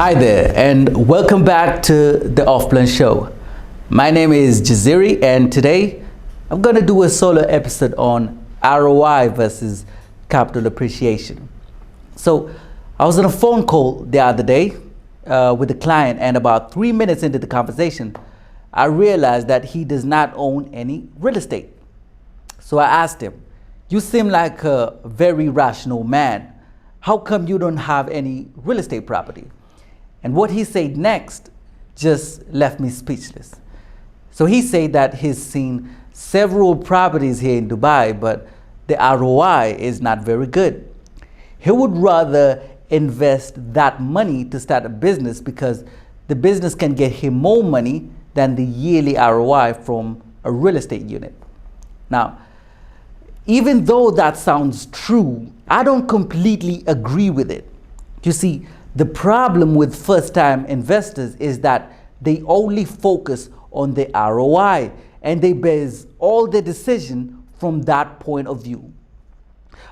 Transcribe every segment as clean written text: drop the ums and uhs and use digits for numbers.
Hi there, and welcome back to the OFFPLAN show. My name is Jaziri, and today I'm going to do a solo episode on ROI versus capital appreciation. So I was on a phone call the other day with a client, and about 3 minutes into the conversation, I realized that he does not own any real estate. So I asked him, "You seem like a very rational man. How come you don't have any real estate property?" And what he said next just left me speechless. So he said that he's seen several properties here in Dubai, but the ROI is not very good. He would rather invest that money to start a business because the business can get him more money than the yearly ROI from a real estate unit. Now, even though that sounds true, I don't completely agree with it. You see, the problem with first-time investors is that they only focus on the ROI and they base all their decision from that point of view.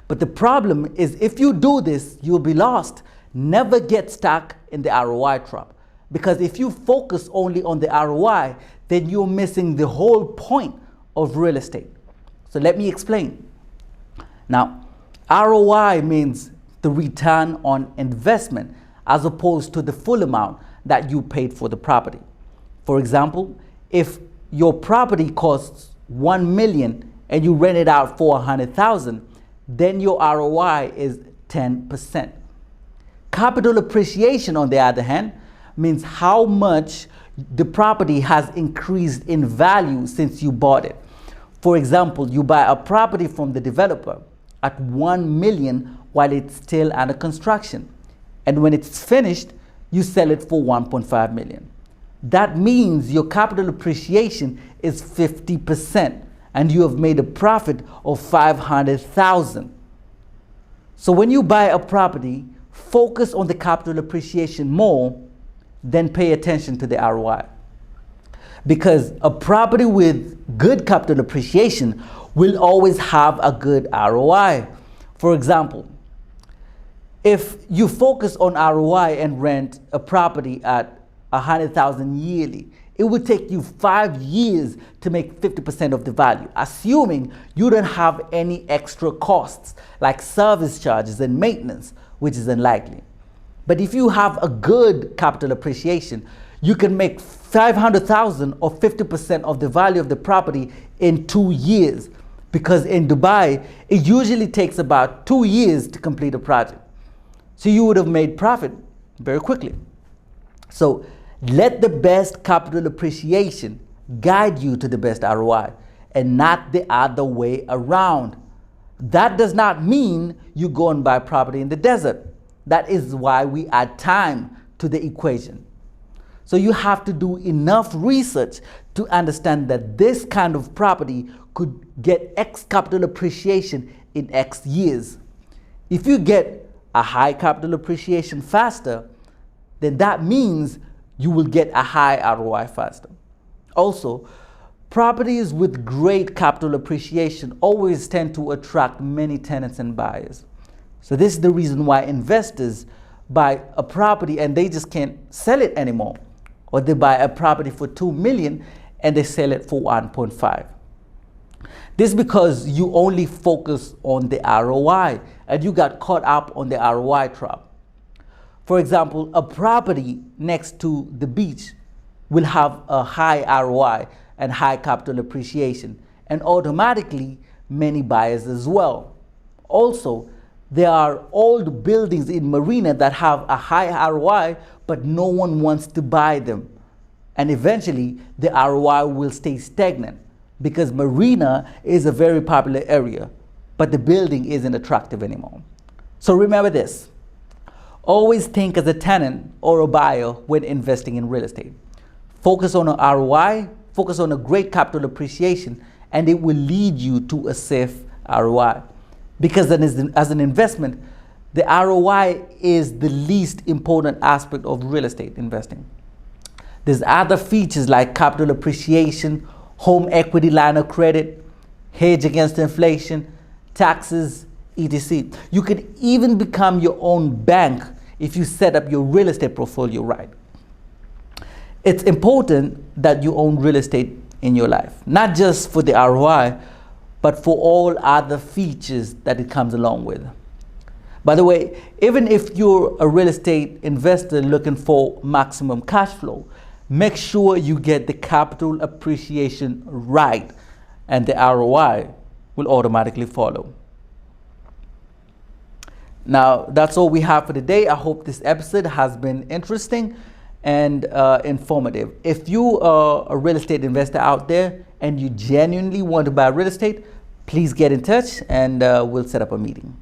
But the problem is, if you do this, you'll be lost. Never get stuck in the ROI trap. Because if you focus only on the ROI, then you're missing the whole point of real estate. So let me explain. Now, ROI means the return on investment as opposed to the full amount that you paid for the property. For example, if your property costs 1 million and you rent it out for 100,000, then your ROI is 10%. Capital appreciation, on the other hand, means how much the property has increased in value since you bought it. For example, you buy a property from the developer at 1 million while it's still under construction. And when it's finished, you sell it for 1.5 million. That means your capital appreciation is 50% and you have made a profit of 500,000. So when you buy a property, focus on the capital appreciation more than pay attention to the ROI. Because a property with good capital appreciation will always have a good ROI. For example, if you focus on ROI and rent a property at 100,000 yearly, it would take you 5 years to make 50% of the value, assuming you don't have any extra costs like service charges and maintenance, which is unlikely. But if you have a good capital appreciation, you can make 500,000 or 50% of the value of the property in 2 years. Because in Dubai, it usually takes about 2 years to complete a project. So you would have made profit very quickly. So let the best capital appreciation guide you to the best ROI and not the other way around. That does not mean you go and buy property in the desert. That is why we add time to the equation. So you have to do enough research to understand that this kind of property could get X capital appreciation in X years. If you get a high capital appreciation faster, then that means you will get a high ROI faster. Also, properties with great capital appreciation always tend to attract many tenants and buyers. So this is the reason why investors buy a property and they just can't sell it anymore. Or they buy a property for 2 million and they sell it for 1.5. This is because you only focus on the ROI and you got caught up on the ROI trap. For example, a property next to the beach will have a high ROI and high capital appreciation, and automatically many buyers as well. Also, there are old buildings in Marina that have a high ROI, but no one wants to buy them. And eventually, the ROI will stay stagnant because Marina is a very popular area, but the building isn't attractive anymore. So remember this. Always think as a tenant or a buyer when investing in real estate. Focus on an ROI, focus on a great capital appreciation, and it will lead you to a safe ROI. Because as an investment, the ROI is the least important aspect of real estate investing. There's other features like capital appreciation, home equity line of credit, hedge against inflation, taxes, etc. You could even become your own bank if you set up your real estate portfolio right. It's important that you own real estate in your life, not just for the ROI, but for all other features that it comes along with. By the way, even if you're a real estate investor looking for maximum cash flow, make sure you get the capital appreciation right, and the ROI will automatically follow. Now, that's all we have for today. I hope this episode has been interesting and informative. If you are a real estate investor out there and you genuinely want to buy real estate, please get in touch and we'll set up a meeting.